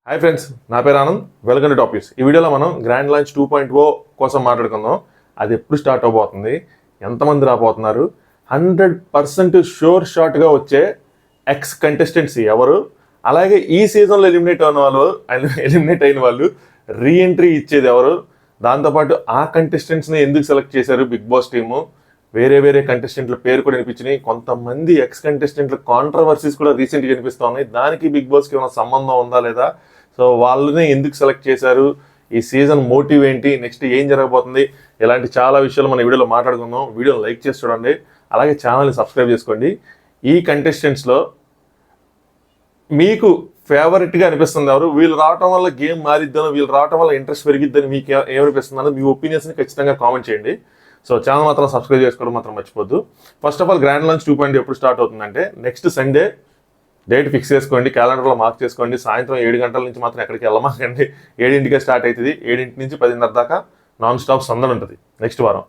Hi friends, నా పేరు Anand. Welcome to topics. ఈ వీడియోలో మనం గ్రాండ్ లాంచ్ 2.0 కోసం మాట్లాడుకుందాం. అది ఎప్పుడు స్టార్ట్ అవబోతుంది, ఎంతమంది రాబోతున్నారు, 100% షూర్ షాట్గా వచ్చే ఎక్స్ కంటెస్టెంట్స్ ఎవరు, అలాగే ఈ సీజన్లో ఎలిమినేట్ అయిన వాళ్ళు రీఎంట్రీ ఇచ్చేది ఎవరు, దాంతోపాటు ఆ కంటెస్టెంట్స్ని ఎందుకు సెలెక్ట్ చేశారు బిగ్ బాస్ టీము, వేరే కంటెస్టెంట్ల పేరు కూడా వినిపించినాయి. కొంతమంది ఎక్స్ కంటెస్టెంట్ల కాంట్రవర్సీస్ కూడా రీసెంట్గా వినిపిస్తూ ఉన్నాయి. దానికి బిగ్ బాస్కి ఏమైనా సంబంధం ఉందా లేదా, సో వాళ్ళని ఎందుకు సెలెక్ట్ చేశారు, ఈ సీజన్ మోటివ్ ఏంటి, నెక్స్ట్ ఏం జరగబోతుంది, ఇలాంటి చాలా విషయాలు మన వీడియోలో మాట్లాడుకుందాం. వీడియోని లైక్ చేసి చూడండి, అలాగే ఛానల్ని సబ్స్క్రైబ్ చేసుకోండి. ఈ కంటెస్టెంట్స్లో మీకు ఫేవరెట్గా అనిపిస్తుంది ఎవరు, వీళ్ళు రావటం వల్ల గేమ్ మారిద్దాను, వీళ్ళు రావటం వల్ల ఇంట్రెస్ట్ పెరిగిద్దని మీకు ఏమనిపిస్తుందో మీ ఒపీనియన్స్ని ఖచ్చితంగా కామెంట్ చేయండి. సో ఛానల్ మాత్రం సబ్స్క్రైబ్ చేసుకోవడం మాత్రం మర్చిపోద్దు. First of all grand launch 2.0 ఎప్పుడు స్టార్ట్ అవుతుందంటే నెక్స్ట్ సండే డేట్ ఫిక్స్ చేసుకోండి, క్యాలెండర్లో మార్క్ చేసుకోండి. సాయంత్రం 7 గంటల నుంచి మాత్రం ఎక్కడికి వెళ్ళమాకండి. 7ంటికే స్టార్ట్ అవుతుంది. 7 నుంచి 10:30 దాకా నాన్ స్టాప్ సందడి ఉంటుంది నెక్స్ట్ వారం.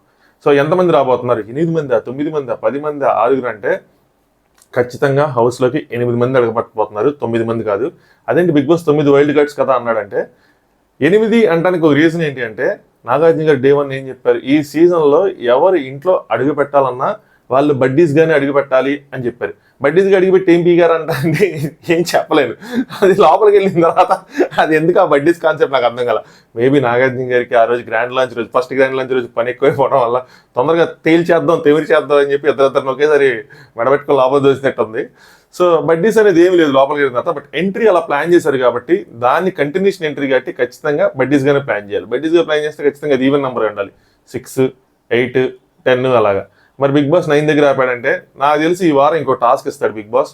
సో ఎంతమంది రాబోతున్నారు, 8 మందా, 9 మందా, 10 మందా, 6 అంటే ఖచ్చితంగా హౌస్లోకి 8 మంది అడగబట్టబోతున్నారు, 9 మంది కాదు. అదేంటి బిగ్ బాస్ 9 వైల్డ్ కార్డ్స్ కదా అన్నాడంటే, 8 అంటానికి ఒక రీజన్ ఏంటి అంటే, నాగార్జున గారు డే 1 ఏం చెప్పారు, ఈ సీజన్లో ఎవరు ఇంట్లో అడుగు పెట్టాలన్నా వాళ్ళు బడ్డీస్గానే అడుగు పెట్టాలి అని చెప్పారు. బడ్డీస్గా అడిగిపెట్టి ఏం పీగారు అంటే ఏం చెప్పలేను. అది లోపలికి వెళ్ళిన తర్వాత అది ఎందుకు ఆ బడ్డీస్ కాన్సెప్ట్ నాకు అర్థం కాల. మేబీ నాగార్జున గారికి ఆ రోజు గ్రాండ్ లాంచ్ రోజు, ఫస్ట్ గ్రాండ్ లాంచ్ రోజు పని ఎక్కువైపోవడం వల్ల తొందరగా తెమిరి చేద్దాం అని చెప్పి ఇద్దరు ఒకేసారి మెడబెట్టుకుని లోపల దోసినట్టుంది. సో బడ్డీస్ అనేది ఏమి లేదు లోపలికి వెళ్ళిన తర్వాత. బట్ ఎంట్రీ అలా ప్లాన్ చేశారు కాబట్టి దాన్ని కంటిన్యూషన్ ఎంట్రీ కాబట్టి ఖచ్చితంగా బడ్డీస్గానే ప్లాన్ చేయాలి. బడ్డీస్గా ప్లాన్ చేస్తే ఖచ్చితంగా అది ఈవెన్ నెంబర్ ఉండాలి, 6, 8, 10 అలాగా. మరి బిగ్ బాస్ 9 దగ్గర ఆపాడంటే నాకు తెలిసి ఈ వారం ఇంకో టాస్క్ ఇస్తాడు బిగ్ బాస్.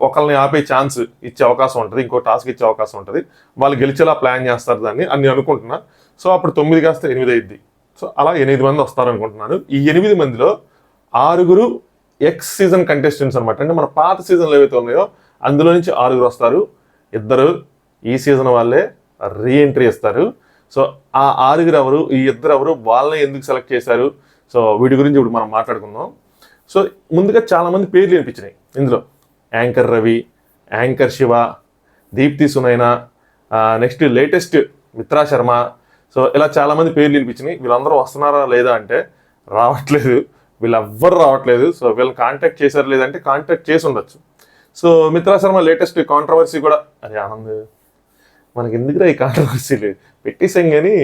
ఒకరిని ఆపే ఛాన్స్ ఇచ్చే అవకాశం ఉంటుంది, ఇంకో టాస్క్ ఇచ్చే అవకాశం ఉంటుంది. వాళ్ళు గెలిచేలా ప్లాన్ చేస్తారు దాన్ని అని నేను అనుకుంటున్నా. సో అప్పుడు 9 కాస్త 8 అయింది. సో అలా 8 మంది వస్తారు అనుకుంటున్నాను. ఈ 8 మందిలో 6 ఎక్స్ సీజన్ కంటెస్టెంట్స్ అనమాట. అంటే మన పాత సీజన్లు ఏవైతే ఉన్నాయో అందులో నుంచి 6 వస్తారు. 2 ఈ సీజన్ వాళ్ళే రీఎంట్రీ ఇస్తారు. సో ఆ 6 ఎవరు, ఈ 2 ఎవరు, వాళ్ళని ఎందుకు సెలెక్ట్ చేశారు, సో వీటి గురించి ఇప్పుడు మనం మాట్లాడుకుందాం. సో ముందుగా చాలామంది పేర్లు వినిపించినాయి ఇందులో. Anchor Ravi, anchor Shiva, Deepthi Sunaina, next latest Mitra Sharma. So ఇలా చాలామంది పేర్లు వినిపించినాయి. వీళ్ళందరూ వస్తున్నారా లేదా అంటే రావట్లేదు, వీళ్ళెవ్వరు రావట్లేదు. సో వీళ్ళని కాంటాక్ట్ చేశారు లేదంటే కాంటాక్ట్ చేసి ఉండొచ్చు. So Mitra Sharma latest controversy కూడా, అది ఆనంద్ మనకి ఎందుకురా ఈ కాంట్రవర్సీలు పెట్టేసాం కానీ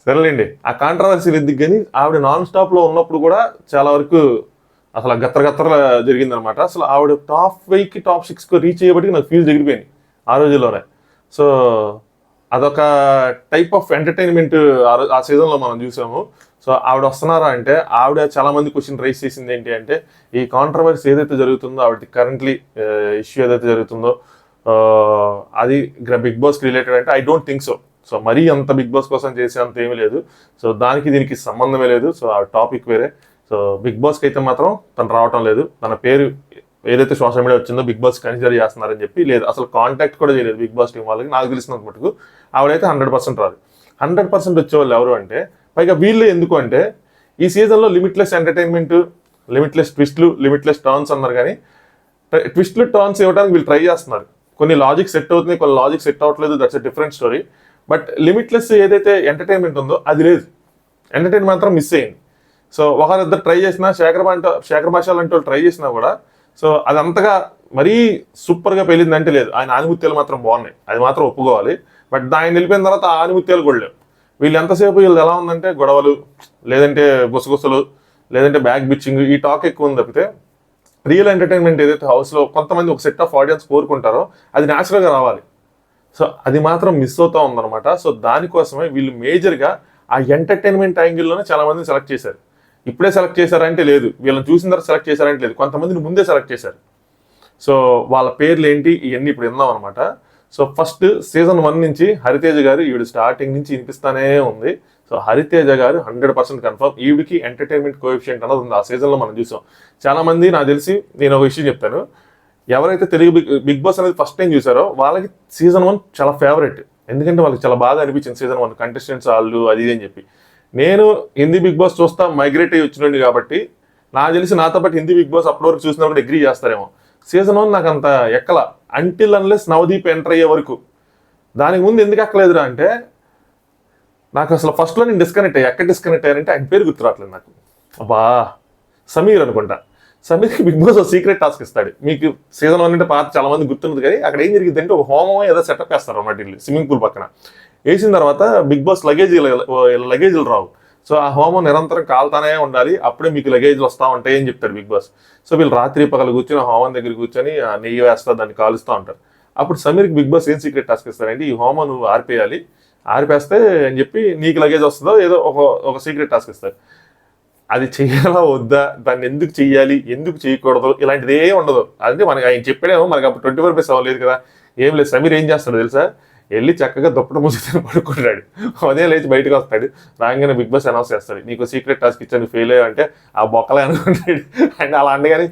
సరేలేండి. ఆ కాంట్రవర్సీలు ఎందుకు కానీ ఆవిడ నాన్ స్టాప్లో ఉన్నప్పుడు కూడా చాలా వరకు అసలు గత్తర జరిగిందనమాట. అసలు ఆవిడ టాప్ 5కి టాప్ 6కి రీచ్ అయ్యేప్పటికి నాకు ఫీల్ ఎగిరిపోయింది ఆ రోజుల్లోనే. సో అదొక టైప్ ఆఫ్ ఎంటర్టైన్మెంట్ ఆ సీజన్లో మనం చూసాము. సో ఆవిడ వస్తున్నారా అంటే ఆవిడ చాలామంది క్వశ్చన్ రైజ్ చేసింది ఏంటి అంటే, ఈ కాంట్రవర్సీ ఏదైతే జరుగుతుందో, ఆవిడ కరెంట్లీ ఇష్యూ ఏదైతే జరుగుతుందో అది బిగ్ బాస్కి రిలేటెడ్ అంటే I don't think so. So మరీ అంత బిగ్ బాస్ కోసం చేసేంత ఏమీ లేదు. సో దీనికి సంబంధమే లేదు. సో ఆ టాపిక్ వేరే. సో బిగ్ బాస్కి అయితే మాత్రం తను రావటం లేదు. తన పేరు ఏదైతే సోషల్ మీడియా వచ్చిందో బిగ్ బాస్ కన్సిడర్ చేస్తున్నారని చెప్పి లేదు, అసలు కాంటాక్ట్ కూడా చేయలేదు బిగ్ బాస్ టీం వాళ్ళకి. నాకు తెలిసినంత మటుకు ఆవిడైతే 100% రాదు. 100% వచ్చేవాళ్ళు ఎవరు అంటే, పైగా వీళ్ళు ఎందుకు అంటే ఈ సీజన్లో లిమిట్లెస్ ఎంటర్టైన్మెంట్, లిమిట్లెస్ ట్విస్ట్లు, లిమిట్లెస్ టర్న్స్ అన్నారు. కానీ ట్విస్ట్లు టర్న్స్ ఇవ్వడానికి వీళ్ళు ట్రై చేస్తున్నారు. కొన్ని లాజిక్ సెట్ అవుతుంది, కొన్ని లాజిక్ సెట్ అవ్వట్లేదు, that's a different story. But limitless ఏదైతే ఎంటర్టైన్మెంట్ ఉందో అది లేదు, ఎంటర్టైన్మెంట్ మాత్రం మిస్ అయింది. సో ఒకరిద్దరు ట్రై చేసినా, శేఖర్ భాషాలు అంటే ట్రై చేసినా కూడా సో అది అంతగా మరీ సూపర్గా పెళ్ళిందంటే లేదు. ఆయన ఆనిముత్యాలు మాత్రం బాగున్నాయి, అది మాత్రం ఒప్పుకోవాలి. బట్ ఆయన వెళ్ళిపోయిన తర్వాత ఆ ఆనిముత్యాలు కూడా లేవు. వీళ్ళు ఎంతసేపు వీళ్ళు ఎలా ఉందంటే గొడవలు, లేదంటే గుసగుసలు, లేదంటే బ్యాక్ బిచ్చింగ్, ఈ టాక్ ఎక్కువ ఉంది తప్పితే రియల్ ఎంటర్టైన్మెంట్ ఏదైతే హౌస్లో కొంతమంది ఒక సెట్ ఆఫ్ ఆడియన్స్ కోరుకుంటారో అది న్యాచురల్గా రావాలి. సో అది మాత్రం మిస్ అవుతూ ఉందన్నమాట. సో దానికోసమే వీళ్ళు మేజర్గా ఆ ఎంటర్టైన్మెంట్ యాంగిల్లోనే చాలా మందిని సెలెక్ట్ చేశారు. ఇప్పుడే సెలెక్ట్ చేశారంటే లేదు, వీళ్ళని చూసిన తర్వాత సెలెక్ట్ చేశారంటే లేదు, కొంతమందిని ముందే సెలెక్ట్ చేశారు. సో వాళ్ళ పేర్లు ఏంటి ఇవన్నీ ఇప్పుడు విందాం అనమాట. సో ఫస్ట్ సీజన్ 1 నుంచి హరితేజ గారు, ఈవిడ స్టార్టింగ్ నుంచి వినిపిస్తానే ఉంది. సో హరితేజ గారు 100% కన్ఫర్మ్. ఈవిడికి ఎంటర్టైన్మెంట్ కోఎఫిషియంట్ అన్నది ఉంది. ఆ సీజన్లో మనం చూసాం. చాలామంది నాకు తెలిసి, నేను ఒక విషయం చెప్తాను, ఎవరైతే తెలుగు బిగ్ బాస్ అనేది ఫస్ట్ టైం చూసారో వాళ్ళకి సీజన్ 1 చాలా ఫేవరెట్. ఎందుకంటే వాళ్ళకి చాలా బాగా అనిపించింది సీజన్ 1 కంటెస్టెంట్స్ వాళ్ళు అది అని చెప్పి. నేను హిందీ బిగ్ బాస్ చూస్తా మైగ్రేట్ అయ్యి వచ్చినండి కాబట్టి నాకు తెలిసి నాతో పాటు హిందీ బిగ్ బాస్ అప్పటి వరకు చూసినప్పుడు అగ్రీ చేస్తారేమో. సీజన్ 1 నాకు అంత ఎక్కల, అంటిల్ అన్లెస్ నవదీప్ ఎంటర్ అయ్యే వరకు. దానికి ముందు ఎందుకు ఎక్కలేదురా అంటే నాకు అసలు ఫస్ట్లో నేను డిస్కనెక్ట్ అయ్యా. ఎక్కడ డిస్కనెక్ట్ అయ్యానంటే ఆయన పేరు గుర్తురావట్లేదు నాకు. అబ్బా, సమీర్ అనుకుంటా. సమీర్కి బిగ్ బాస్ సీక్రెట్ టాస్క్ ఇస్తాడు. మీకు సీజన్ 1 అంటే పాత చాలా మంది గుర్తున్నది, కానీ అక్కడ ఏం జరిగింది అంటే ఒక హోమం ఏదో సెటప్ వేస్తారు అన్నమాట వీళ్ళు స్విమ్మింగ్ పూల్ పక్కన. వేసిన తర్వాత బిగ్ బాస్ లగేజీలు రావు. సో ఆ హోమం నిరంతరం కాలుతానే ఉండాలి, అప్పుడే మీకు లగేజ్లు వస్తూ ఉంటాయి అని చెప్తాడు బిగ్ బాస్. సో వీళ్ళు రాత్రి పగలు కూర్చొని ఆ హోమం దగ్గర కూర్చొని నెయ్యి వేస్తా దాన్ని కాలుస్తూ ఉంటారు. అప్పుడు సమీర్కి బిగ్ బాస్ ఏం సీక్రెట్ టాస్క్ ఇస్తారంటే ఈ హోమం నువ్వు ఆర్పేయాలి, ఆర్పేస్తే అని చెప్పి నీకు లగేజ్ వస్తుందో ఏదో ఒక సీక్రెట్ టాస్క్ ఇస్తారు. అది చెయ్యాలా వద్దా, దాన్ని ఎందుకు చెయ్యాలి, ఎందుకు చేయకూడదు, ఇలాంటిది ఏం ఉండదు. అంటే మనకి ఆయన చెప్పాడేమో, మనకి అప్పుడు 24/7 లేదు కదా, ఏం లేదు. సమీర్ ఏం చేస్తాడు తెలుసా, వెళ్ళి చక్కగా దుప్పటి మూసుకొని పడుకుంటాడు. ఉదయం లేచి బయటకు వస్తాడు, రాగానే బిగ్ బాస్ అనౌన్స్ చేస్తాడు నీకు సీక్రెట్ టాస్క్ ఇచ్చాను ఫెయిల్ అయ్యా అంటే ఆ బొక్కలే అనుకుంటాడు. అండ్ అలా అంటే కానీ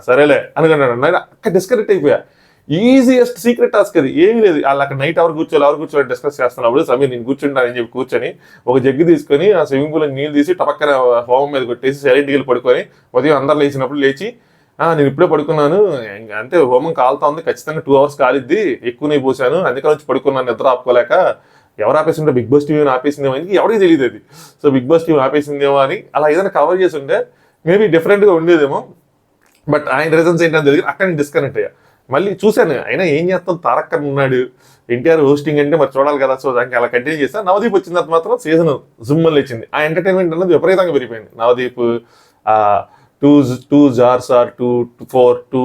సరేలే అనుకుంటాడు. నేను అక్కడ డిస్కనెక్ట్ అయిపోయా. ఈజియెస్ట్ సీక్రెట్ టాస్క్ అది, ఏమీ లేదు. వాళ్ళు అక్కడ నైట్ ఎవరు కూర్చోని డిస్కస్ చేస్తున్నప్పుడు సమీర్ నేను కూర్చుంటానని చెప్పి కూర్చొని ఒక జగ్గు తీసుకొని ఆ స్విమ్మింగ్ పూల్ నీళ్ళు తీసి టపక్కన హోమం మీద కొట్టేసి సైలెంట్కి వెళ్ళి పడుకొని ఉదయం అందరు లేచినప్పుడు లేచి నేను ఇప్పుడే పడుకున్నాను, అంటే హోమం కాలుతా ఉంది, ఖచ్చితంగా 2 hours కాలిద్ది, ఎక్కువ నేను పోసాను, అందుకని వచ్చి పడుకున్నాను నిద్ర ఆపుకోలేక. ఎవరు ఆపేసింటే బిగ్ బాస్ టీవీని ఆపేసిందేమో అని ఎవరికి తెలియదు అది. సో బిగ్ బాస్ టీవీ ఆపేసిందేమో అని అలా ఏదైనా కవర్ చేసి ఉంటే మేబీ డిఫరెంట్గా ఉండేదేమో. బట్ ఆయన రీజన్స్ ఏంటని తెలియదు, అక్కడ నేను డిస్కనెక్ట్ అయ్యా. మళ్ళీ చూశాను అయినా ఏం చేస్తాం, తారక్ ఉన్నాడు, ఎన్టీఆర్ హోస్టింగ్ అంటే మరి చూడాలి కదా. సో దానికి అలా కంటిన్యూ చేస్తాను. నవదీప్ వచ్చిన తర్వాత మాత్రం సీజన్ జుమ్మల్ వచ్చింది. ఆ ఎంటర్టైన్మెంట్ అనేది విపరీతంగా పెరిగిపోయింది. నవదీప్ 2 jars are 2, 4, 2,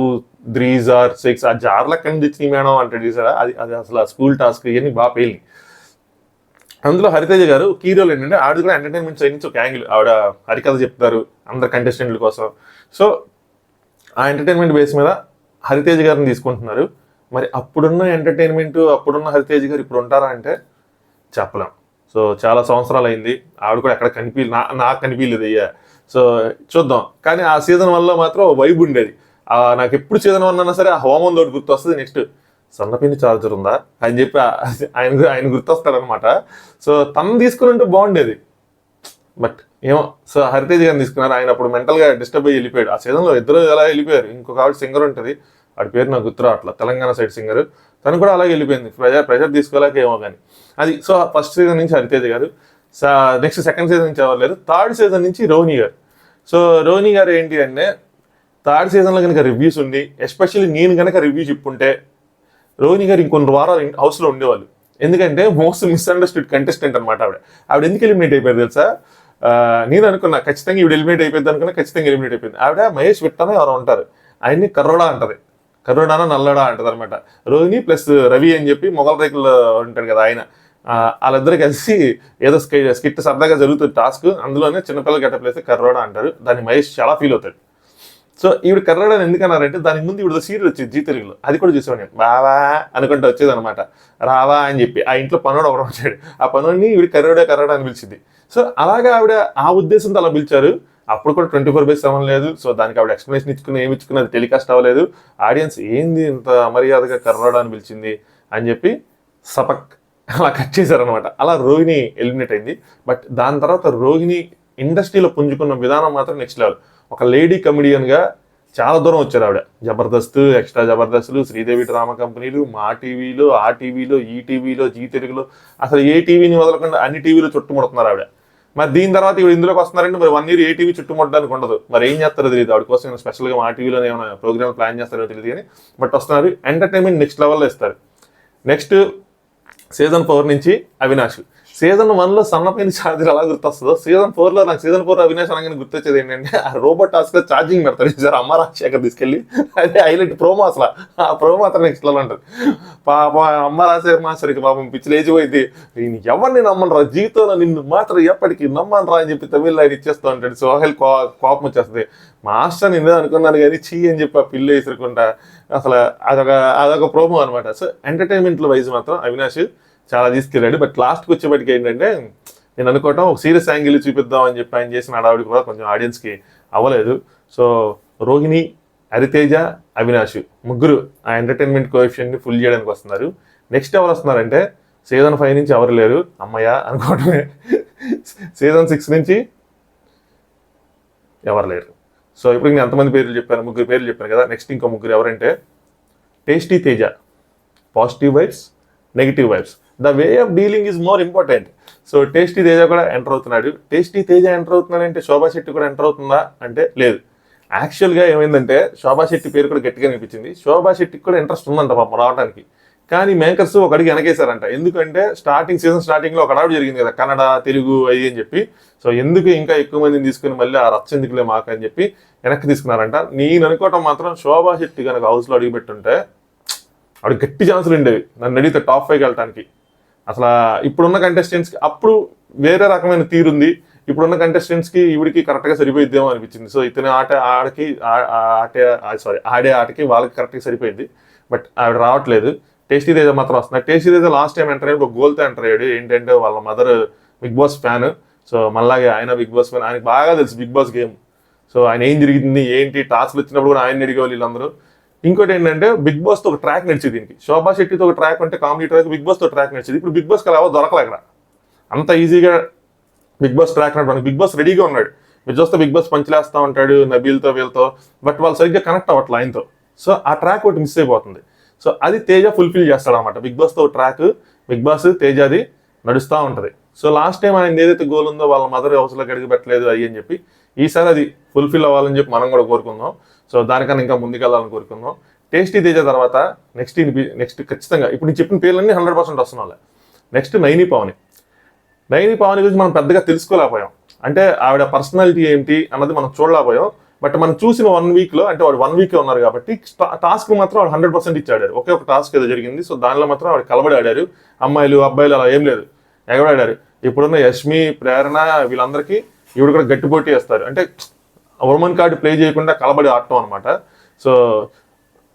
3 are 6 ఆ జార్లు ఎక్కడి నుంచి వచ్చినాయి మేడం అంటాడు చూసారా, అది అసలు స్కూల్ టాస్క్ ఇవన్నీ బాగా పేలినాయి. అందులో హరితేజ గారు కీ రోల్ ఏంటంటే ఆవిడ కూడా ఎంటర్టైన్మెంట్ సైడ్ నుంచి ఒక యాంగిల్, ఆవిడ హరికథ చెప్తారు అందరు కంటెస్టెంట్ల కోసం. సో ఆ ఎంటర్టైన్మెంట్ బేస్ మీద హరితేజ గారిని తీసుకుంటున్నారు. మరి అప్పుడున్న ఎంటర్టైన్మెంట్, అప్పుడున్న హరితేజ గారు ఇప్పుడు ఉంటారా అంటే చెప్పలేం. సో చాలా సంవత్సరాలు అయింది, ఆవిడ కూడా ఎక్కడ నాకు కనిపించలేదు అయ్యా. సో చూద్దాం. కానీ ఆ సీజన్ 1లో మాత్రం వైబ్ ఉండేది. నాకు ఎప్పుడు సీజన్ 1 అన్నా సరే ఆ హోమం తోటి గుర్తు వస్తుంది. నెక్స్ట్ సన్నపిన్ని చార్జర్ ఉందా అని చెప్పి ఆయన గుర్తొస్తాడనమాట. సో తను తీసుకుని ఉంటే బాగుండేది, బట్ ఏమో. సో హరితేజ్ గారిని తీసుకున్నారు. ఆయన అప్పుడు మెంటల్గా డిస్టర్బ్ అయ్యి వెళ్ళిపోయాడు. ఆ సీజన్లో ఇద్దరు ఎలా వెళ్ళిపోయారు. ఇంకొక ఆవిడ సింగర్ ఉంటుంది, వాడి పేరు నాకు గుర్తురా అట్లా, తెలంగాణ సైడ్ సింగర్, తను కూడా అలాగే వెళ్ళిపోయింది. ప్రెషర్ తీసుకోలేక ఏమో కానీ అది. సో ఫస్ట్ సీజన్ నుంచి హరితేజ్ గారు, నెక్స్ట్ సెకండ్ సీజన్ నుంచి ఎవరు లేరు. థర్డ్ సీజన్ నుంచి రోహిణి గారు. సో రోహిణి గారు ఏంటి అంటే థర్డ్ సీజన్లో కనుక రివ్యూస్ ఉండి, ఎస్పెషల్లీ నేను కనుక రివ్యూ చెప్పుంటే రోహిణి గారు ఇంకొన్ని వారాలు హౌస్లో ఉండేవాళ్ళు. ఎందుకంటే మోస్ట్ మిస్అండర్స్టూడ్ కంటెస్టెంట్ అనమాట ఆవిడ ఎందుకు ఎలిమినేట్ అయిపోయారు తెలుసా. నేను అనుకున్నా ఖచ్చితంగా ఈవిడ ఎలిమినేట్ అయిపోయింది అనుకున్నా, ఖచ్చితంగా ఎలిమినేట్ అయిపోయింది. ఆవిడ మహేష్ విట్టనే ఎవరో ఉంటారు, ఆయన్ని కర్రోడా అంటది, కర్రోడానా నల్లడా అంటది అనమాట. రోహిణి ప్లస్ రవి అని చెప్పి మొగల రేకుల్లో ఉంటాడు కదా ఆయన, వాళ్ళిద్దరు కలిసి ఏదో స్కిట్ సరదాగా జరుగుతుంది టాస్క్, అందులోనే చిన్నపిల్లలు గెటప్ వేస్తే కర్రోడా అంటారు. దాన్ని మహేష్ చాలా ఫీల్ అవుతాడు. సో ఈవిడ కర్రోడా అని ఎందుకన్నారంటే దానికి ముందు ఈవిడ సీరియల్ వచ్చేది జీ తెలుగులో, అది కూడా చూసేవాడు నేను. బావా అనుకుంటూ వచ్చేది అనమాట, రావా అని చెప్పి. ఆ ఇంట్లో పనుడు ఒకడు వచ్చాడు, ఆ పనుడిని ఈవిడ కర్రోడా అని పిలిచింది. సో అలాగా ఆవిడ ఆ ఉద్దేశంతో అలా పిలిచారు. అప్పుడు కూడా 24/7 లేదు. సో దానికి ఆవిడ ఎక్స్ప్లెనేషన్ ఏమి ఇచ్చుకున్నది టెలికాస్ట్ అవ్వలేదు. ఆడియన్స్ ఏంది ఇంత అమర్యాదగా కర్రోడా అని పిలిచింది అని చెప్పి సపక్ అలా కట్ చేశారనమాట. అలా రోహిణి ఎలిమినేట్ అయింది. బట్ దాని తర్వాత రోహిణి ఇండస్ట్రీలో పుంజుకున్న విధానం మాత్రం నెక్స్ట్ లెవెల్. ఒక లేడీ కమెడియన్గా చాలా దూరం వచ్చారు ఆవిడ. జబర్దస్త్, ఎక్స్ట్రా జబర్దస్త్లు, శ్రీదేవి డ్రామా కంపెనీలు, మా టీవీలో, ఆ టీవీలో, ఈ టీవీలో, జీ తెలుగులో, అసలు ఏ టీవీని వదలకుండా అన్ని టీవీలో చుట్టుముడుతున్నారు ఆవిడ. మరి దీని తర్వాత ఇవి ఇందులోకి వస్తున్నారంటే మరి 1 year ఏ టీవీ చుట్టుముట్టడానికి ఉండదు. మరి ఏం చేస్తారో తెలియదు. ఆవిడ కోసం స్పెషల్గా మా టీవీలో ఏమైనా ప్రోగ్రామ్ ప్లాన్ చేస్తారో తెలియదు, కానీ బట్ వస్తున్నారు. ఎంటర్టైన్మెంట్ నెక్స్ట్ లెవెల్లో ఇస్తారు. నెక్స్ట్ సీజన్ 4 నుంచి అవినాష్. సీజన్ 1లో సన్నపైన ఛార్జర్ ఎలా గుర్తొస్తుందో, సీజన్ 4లో నాకు సీజన్ 4 అవినాష్ అనగానే గుర్తొచ్చేది ఏంటంటే ఆ రోబోట్ టాస్క్లో ఛార్జింగ్ పెడతారు సార్ అమ్మ రాజశేఖర్ తీసుకెళ్ళి. అదే హైలైట్ ప్రోమో. అసలు ఆ ప్రోమో అతను నెక్స్ట్ లెవెల్ ఉంటుంది. పాప అమ్మ రాజశేఖర్ మాస్టర్కి పాపం పిచ్చి లేచిపోయింది. నేను ఎవరిని నమ్మను రా జీవితంలో, నిన్ను మాత్రం ఎప్పటికీ నమ్మను రా అని చెప్పి తమిళ ఆయన ఇచ్చేస్తూ ఉంటాడు. సోహెల్ కోపం వచ్చేస్తుంది. మాస్టర్ నేను అనుకున్నాను కానీ చీ అని చెప్పి ఆ పిల్లి వేసుకుంటా. అసలు అదొక ప్రోమో అనమాట. సో ఎంటర్టైన్మెంట్లో వైజ్ మాత్రం అవినాష్ చాలా తీసుకెళ్ళాడు. బట్ లాస్ట్కి వచ్చేప్పటికి ఏంటంటే నేను అనుకోవటం ఒక సీరియస్ యాంగిల్ చూపిద్దాం అని చెప్పి ఆయన చేసిన హడావిడి కూడా కొంచెం ఆడియన్స్కి అవ్వలేదు. సో రోహిణి, హరితేజ, అవినాష్ ముగ్గురు ఆ ఎంటర్టైన్మెంట్ కోఎఫిషియెంట్ని ఫుల్ చేయడానికి వస్తున్నారు. నెక్స్ట్ ఎవరు వస్తున్నారంటే సీజన్ 5 నుంచి ఎవరు లేరు అమ్మయ్య అనుకోవటమే. సీజన్ 6 నుంచి ఎవరు లేరు. సో ఇప్పుడు నేను ఎంతమంది పేర్లు చెప్పాను, 3 పేర్లు చెప్పాను కదా. నెక్స్ట్ ఇంకో 3 ఎవరంటే tasty Teja, positive vibes, negative vibes. The way of dealing is more important. So tasty Teja కూడా ఎంటర్ అవుతున్నాడు. టేస్టీ తేజ ఎంటర్ అవుతున్నాడంటే శోభా శెట్టి కూడా ఎంటర్ అవుతుందా అంటే లేదు. యాక్చువల్గా ఏమైందంటే శోభా శెట్టి పేరు కూడా గట్టిగా అనిపించింది. శోభా శెట్టికి కూడా ఇంట్రెస్ట్ ఉందంట పాపం రావడానికి. కానీ మేకర్స్ ఒక అడిగి వెనకేశారంట. ఎందుకంటే సీజన్ స్టార్టింగ్లో ఒక అడావిడి జరిగింది కదా, కన్నడ తెలుగు అయ్యి అని చెప్పి. సో ఎందుకు ఇంకా ఎక్కువ మందిని తీసుకుని మళ్ళీ ఆ రచ్చ ఎందుకులే మాకు అని చెప్పి వెనక్కి తీసుకున్నారంట. నేను అనుకోవటం మాత్రం శోభా శెట్టి కనుక హౌస్లో అడిగిపెట్టుంటే ఆవిడ గట్టి ఛాన్సులు ఉండేవి నన్ను అడిగితే టాప్ 5 వెళ్ళటానికి. అసలు ఇప్పుడున్న కంటెస్టెంట్స్కి అప్పుడు వేరే రకమైన తీరుంది, ఇప్పుడున్న కంటెస్టెంట్స్కి ఈవిడికి కరెక్ట్గా సరిపోయిద్దేమో అనిపించింది. సో ఇతని ఆడే ఆటకి వాళ్ళకి కరెక్ట్గా సరిపోయింది. బట్ ఆవిడ రావట్లేదు. టేస్టీ తేజ మాత్రం వస్తున్నాడు. Tasty Teja last time enter అయ్యాడు, ఒక గోల్తో ఎంటర్ అయ్యాడు. ఏంటంటే వాళ్ళ mother Bigg Boss fan. So మళ్ళాగే ఆయన బిగ్ బాస్ ఫ్యాన్, ఆయనకు బాగా తెలుసు బిగ్ బాస్ గేమ్. సో ఆయన ఏం జరిగింది ఏంటి టాస్క్లు వచ్చినప్పుడు కూడా ఆయన అడిగేవాళ్ళు వీళ్ళందరూ. ఇంకోటి ఏంటంటే బిగ్ బాస్తో ఒక ట్రాక్ నడిచేది దీనికి. శోభా శెట్టితో ఒక ట్రాక్ అంటే కామెడీ ట్రాక్, బిగ్ బాస్తో ట్రాక్ నడిచేది. ఇప్పుడు బిగ్ బాస్కి అలా దొరకలే అక్కడ అంత ఈజీగా బిగ్ బాస్ ట్రాక్ నడవడానికి. బిగ్ బాస్ రెడీగా ఉన్నాడు. మీరు చూస్తే బిగ్ బాస్ పంచలేస్తూ ఉంటాడు నబీల్తో వీళ్ళతో, బట్ వాళ్ళు సరిగ్గా కనెక్ట్ అవ్వట్లే ఆయనతో. సో ఆ ట్రాక్ ఒకటి మిస్ అయిపోతుంది. సో అది తేజ ఫుల్ఫిల్ చేస్తాడు అనమాట. బిగ్ బాస్తో ట్రాక్ బిగ్ బాస్ తేజది నడుస్తూ ఉంటుంది. సో లాస్ట్ టైం ఆయన ఏదైతే గోల్ ఉందో వాళ్ళ మదర్ హౌస్లోకి అడిగి పెట్టలేదు అయ్యి అని చెప్పి, ఈసారి అది ఫుల్ఫిల్ అవ్వాలని చెప్పి మనం కూడా కోరుకుందాం. సో దానికన్నా ఇంకా ముందుకెళ్ళాలని కోరుకుందాం. టేస్టీ తేజ తర్వాత నెక్స్ట్ ఖచ్చితంగా ఇప్పుడు నేను చెప్పిన పేర్లన్నీ 100% వస్తున్నాయి. నెక్స్ట్ నైని పావని గురించి మనం పెద్దగా తెలుసుకోలేకపోయాం. అంటే ఆవిడ పర్సనాలిటీ ఏంటి అన్నది మనం చూడలేకపోయాం. బట్ మనం చూసిన 1 వీక్లో, అంటే వాడు 1 వీకే ఉన్నారు కాబట్టి టాస్క్ మాత్రం వాడు 100% ఇచ్చాడారు. ఒకే ఒక టాస్క్ ఏదో జరిగింది. సో దానిలో మాత్రం వాడు కలబడి ఆడారు. అమ్మాయిలు అబ్బాయిలు అలా ఏం లేదు, ఎగబడాడారు. ఇప్పుడున్న యష్మి ప్రేరణ వీళ్ళందరికీ ఈవిడ కూడా గట్టి పోటీ వేస్తారు. అంటే ఉమెన్ కార్డు ప్లే చేయకుండా కలబడి ఆడటం అనమాట. సో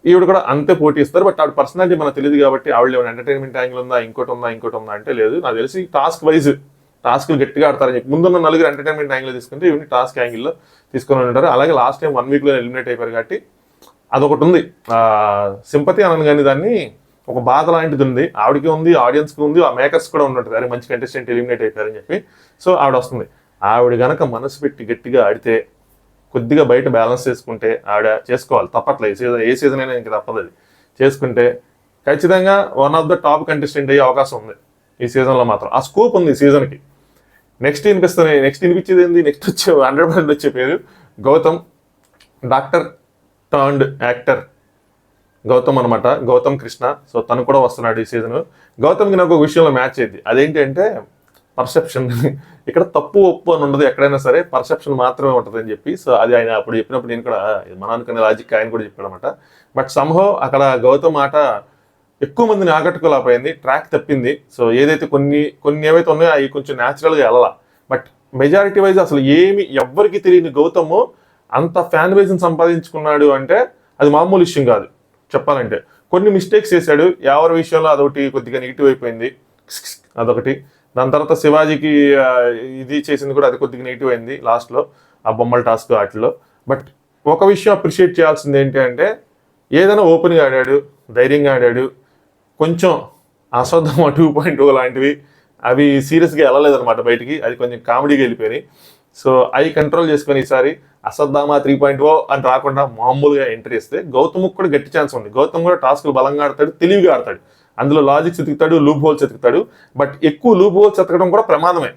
ఈవిడ కూడా అంతే పోటీ ఇస్తారు. బట్ ఆవిడ పర్సనాలిటీ మనకు తెలియదు కాబట్టి ఆవిడ ఏమైనా ఎంటర్టైన్మెంట్ యాంగిల్ ఉందా ఇంకోటి ఉందా అంటే లేదు. నాకు తెలిసి టాస్క్లు గట్టిగా ఆడతారని చెప్పి ముందున్న 4 ఎంటర్టైన్మెంట్ యాంగిల్ తీసుకుంటే ఈవిని టాస్క్ యాంగిల్లో తీసుకొని ఉంటారు. అలాగే లాస్ట్ టైం 1 వీక్లో ఎలిమినేట్ అయిపోయారు కాబట్టి అదొకటి ఉంది. సింపతి అనను కానీ దాన్ని ఒక బాధ లాంటిది ఉంది. ఆవిడకి ఉంది, ఆడియన్స్కి ఉంది, ఆ మేకర్స్ కూడా ఉంటుంది. అరే మంచి కంటెస్టెంట్ ఎలిమినేట్ అయిపోయారని చెప్పి. సో ఆవిడ వస్తుంది. ఆవిడ గనక మనసు పెట్టి గట్టిగా ఆడితే, కొద్దిగా బయట బ్యాలెన్స్ చేసుకుంటే, ఆవిడ చేసుకోవాలి తప్పట్లేదు. ఏ సీజన్ అయినా ఇంక తప్పదు. అది చేసుకుంటే ఖచ్చితంగా one of the top contestant అయ్యే అవకాశం ఉంది ఈ సీజన్లో మాత్రం. ఆ స్కోప్ ఉంది ఈ సీజన్కి. నెక్స్ట్ వినిపించేది ఏంది, నెక్స్ట్ 100% వచ్చే పేరు Gautham. Doctor turned actor Gautham అనమాట, గౌతమ్ కృష్ణ. సో తను కూడా వస్తున్నాడు ఈ సీజన్. గౌతమ్కి నాకు ఒక విషయంలో మ్యాచ్ అయింది. అదేంటి అంటే పర్సెప్షన్. ఇక్కడ తప్పు ఒప్పు అని ఉండదు, ఎక్కడైనా సరే పర్సెప్షన్ మాత్రమే ఉంటుంది అని చెప్పి. సో అది ఆయన అప్పుడు చెప్పినప్పుడు నేను కూడా మన అనుకునే లాజిక్ ఆయన కూడా చెప్పాడు అనమాట. బట్ సంహో అక్కడ గౌతమ్ మాట ఎక్కువ మందిని ఆకట్టుకోలేకపోయింది, ట్రాక్ తప్పింది. సో ఏదైతే కొన్ని ఏవైతే ఉన్నాయో అవి కొంచెం న్యాచురల్గా వెళ్ళాల. బట్ మెజారిటీ వైజ్ అసలు ఎవ్వరికి తెలియని గౌతమ్ అంత ఫ్యాన్ బేస్ని సంపాదించుకున్నాడు అంటే అది మామూలు విషయం కాదు చెప్పాలంటే. కొన్ని మిస్టేక్స్ చేశాడు, ఎవరి విషయంలో అదొకటి కొద్దిగా నెగిటివ్ అయిపోయింది, అదొకటి. దాని తర్వాత శివాజీకి ఇది చేసింది కూడా అది కొద్దిగా నెగిటివ్ అయింది లాస్ట్లో, ఆ బొమ్మల టాస్క్ వాటిలో. బట్ ఒక విషయం అప్రిషియేట్ చేయాల్సింది ఏంటి అంటే ఏదైనా ఓపెన్గా ఆడాడు, ధైర్యంగా ఆడాడు. కొంచెం అశ్వత్థామ 2.0 లాంటివి అవి సీరియస్గా వెళ్ళలేదన్నమాట బయటికి, అది కొంచెం కామెడీగా వెళ్ళిపోయినాయి. సో అవి కంట్రోల్ చేసుకొని ఈసారి అశ్వత్థామ 3.0 అని రాకుండా మామూలుగా ఎంట్రీ ఇస్తే గౌతమ్కి కూడా గట్టి ఛాన్స్ ఉంది. గౌతమ్ కూడా టాస్క్లు బలంగా ఆడతాడు, తెలివిగా ఆడతాడు, అందులో లాజిక్స్ ఎతుకుతాడు, లూప్ హోల్స్ ఎతుకుతాడు. బట్ ఎక్కువ లూప్ హోల్స్ ఎతకడం కూడా ప్రమాదమే.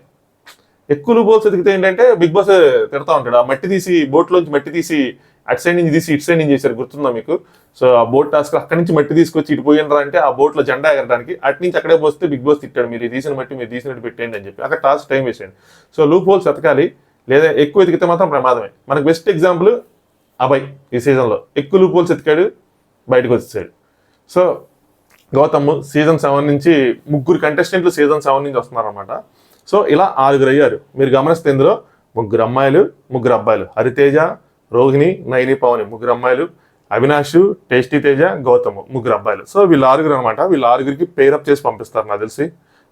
ఎక్కువ లూప్ హోల్స్ ఎతికితే ఏంటంటే బిగ్ బాస్ తిడతా ఉంటాడు. ఆ మట్టి తీసి బోట్లోంచి మట్టి తీసి అటు సైడ్ నుంచి తీసి ఇటు సైడ్ నుంచి చేశారు, గుర్తుందా మీకు? సో ఆ బోట్ టాస్క్ అక్కడి నుంచి మట్టి తీసుకొచ్చి ఇటు పోయినరా అంటే ఆ బోట్లో జెండా ఎగరడానికి అటు నుంచి అక్కడే పోస్తే బిగ్ బాస్ తిట్టాడు, మీరు తీసిన మట్టి మీరు తీసినట్టు పెట్టేయండి అని చెప్పి. అక్కడ టాస్క్ టైం వేసేయండి. సో లూప్ హోల్స్ ఎతకాలి, లేదా ఎక్కువ ఎతికితే మాత్రం ప్రమాదమే. మనకు బెస్ట్ ఎగ్జాంపుల్ అభయ్ ఈ సీజన్లో ఎక్కువ లూప్ హోల్స్ ఎతికాడు, బయటకు వచ్చేసాడు. సో గౌతమ్ సీజన్ 7 నుంచి 3 కంటెస్టెంట్లు సీజన్ 7 నుంచి వస్తున్నారన్నమాట. సో ఇలా 6 అయ్యారు. మీరు గమనిస్తే ఇందులో 3 అమ్మాయిలు 3 అబ్బాయిలు, హరితేజ, రోహిణి, నైని పావని 3 అమ్మాయిలు, అవినాష్, టేస్టీ తేజ, గౌతమ్ 3 అబ్బాయిలు. సో వీళ్ళు 6 అనమాట. వీళ్ళు 6కి పేరప్ చేసి పంపిస్తారు నాకు తెలిసి.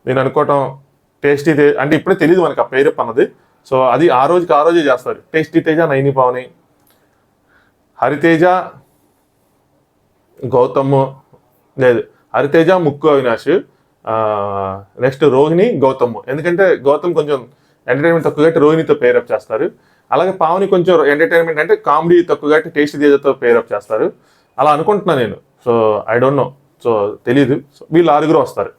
నేను అనుకోవటం టేస్టీ తేజ అంటే ఇప్పుడే తెలియదు మనకి ఆ పేరప్ అన్నది. సో అది ఆ రోజే చేస్తారు. టేస్టీ తేజ, నైని పావని, హరితేజ, గౌతమ్ లేదు హరితేజ, ముక్కు అవినాష్, నెక్స్ట్ రోహిణి, గౌతమ్. ఎందుకంటే గౌతమ్ కొంచెం ఎంటర్టైన్మెంట్ తక్కువ కాబట్టి రోహిణితో పేరప్ చేస్తారు. అలాగే పావని కొంచెం ఎంటర్టైన్మెంట్ అంటే కామెడీ తక్కువ కాబట్టి టేస్టీ తేజతో పేరప్ చేస్తారు అలా అనుకుంటున్నాను నేను. So I don't know, so తెలీదు. సో వీళ్ళు 6 వస్తారు.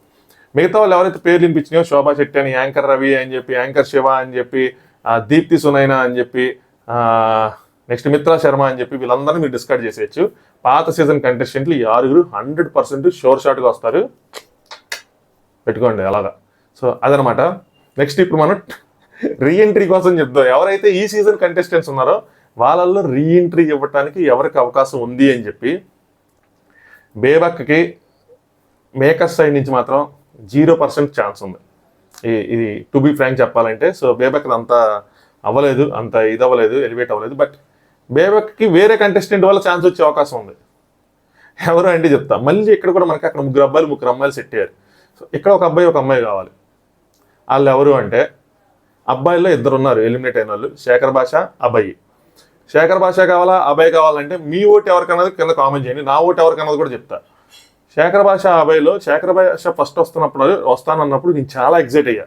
మిగతా వాళ్ళు ఎవరైతే పేర్లు వినిపించినాయో, శోభా శెట్టి అని, యాంకర్ రవి అని చెప్పి, యాంకర్ శివ అని చెప్పి, దీప్తి సునైనా అని చెప్పి, నెక్స్ట్ మిత్రా శర్మ అని చెప్పి, వీళ్ళందరినీ మీరు డిస్కస్ చేసేయచ్చు. పాత సీజన్ కంటెస్టెంట్లు ఈ 6 100% షోర్ షాట్గా వస్తారు, పెట్టుకోండి అలాగా. సో అదనమాట. నెక్స్ట్ ఇప్పుడు మనం రీఎంట్రీ కోసం చెప్తాం. ఎవరైతే ఈ సీజన్ కంటెస్టెంట్స్ ఉన్నారో వాళ్ళల్లో రీఎంట్రీ ఇవ్వటానికి ఎవరికి అవకాశం ఉంది అని చెప్పి, బేబక్కి మేకర్స్ సైడ్ నుంచి మాత్రం 0% ఛాన్స్ ఉంది. ఇది టు బీ ఫ్రాంక్ చెప్పాలంటే. సో బేబక్ అంత అవ్వలేదు, అంత ఇది అవ్వలేదు, ఎలివేట్ అవ్వలేదు. బట్ బేబక్కి వేరే కంటెస్టెంట్ వల్ల ఛాన్స్ వచ్చే అవకాశం ఉంది. ఎవరు అంటే చెప్తా. మళ్ళీ ఇక్కడ కూడా మనకి అక్కడ 3 అమ్మాయిలు సెట్ అయ్యారు. సో ఇక్కడ ఒక అబ్బాయి ఒక అమ్మాయి కావాలి. వాళ్ళు ఎవరు అంటే, అబ్బాయిల్లో 2 ఉన్నారు ఎలిమినేట్ అయిన వాళ్ళు, శేఖర్ భాష, అబ్బాయి. శేఖర్ భాష కావాలా, అబ్బాయి కావాలంటే మీ ఓటు ఎవరికన్నది కింద కామెంట్ చేయండి. నా ఓటు ఎవరికన్నది కూడా చెప్తా. శేఖర్ భాష అబ్బాయిలో శేఖర్ భాష ఫస్ట్ వస్తానన్నప్పుడు నేను చాలా ఎగ్జైట్ అయ్యా.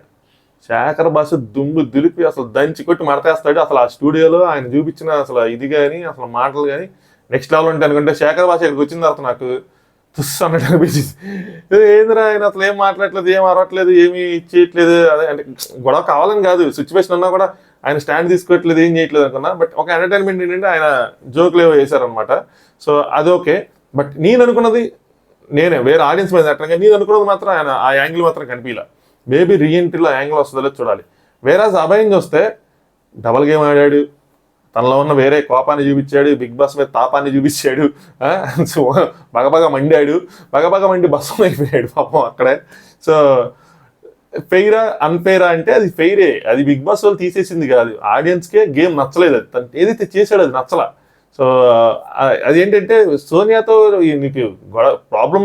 శేఖర్ భాష దుమ్ము దులిపి అసలు దంచి కొట్టి మడతేస్తాడు. అసలు ఆ స్టూడియోలో ఆయన చూపించిన అసలు ఇది కానీ అసలు మాటలు కానీ నెక్స్ట్ లెవెల్ ఉంటాయి అనుకుంటే, శేఖర్ భాష ఇక్కడికి వచ్చిన తర్వాత నాకు తుస్ అన్నట్టు అనిపించింది. ఏందిరా ఆయన అసలు ఏం మాట్లాడట్లేదు, ఏం అరవట్లేదు, ఏమి ఇచ్చేయట్లేదు. అదే అంటే గొడవ కావాలని కాదు, సిచ్యువేషన్ ఉన్నా కూడా ఆయన స్టాండ్ తీసుకోవట్లేదు, ఏం చేయట్లేదు అనుకున్నా. బట్ ఒక ఎంటర్టైన్మెంట్ ఏంటంటే ఆయన జోకులు ఏవో వేశారనమాట. సో అది ఓకే. బట్ నేను అనుకున్నది నేనే వేరే ఆడియన్స్ మీద అట్టగా, నేను అనుకున్నది మాత్రం ఆయన ఆ యాంగిల్ మాత్రం కనిపించలే. మేబీ రీఎంట్రీలో యాంగిల్ వస్తుందో చూడాలి. వేరే అభయం చూస్తే డబల్ గేమ్ ఆడాడు, తనలో ఉన్న వేరే కోపాన్ని చూపించాడు, బిగ్ బాస్ మీద తాపాన్ని చూపించాడు, బగబగ మండాడు, బగబగ మండి బస్సు అయిపోయాడు పాపం అక్కడే. సో ఫెయిరా అన్ఫెయిరా అంటే అది ఫెయిరే, అది బిగ్ బాస్ వాళ్ళు తీసేసింది కాదు, ఆడియన్స్కే గేమ్ నచ్చలేదు. అది తను ఏదైతే చేశాడో అది నచ్చలా. సో అదేంటంటే సోనియాతో నీకు ప్రాబ్లం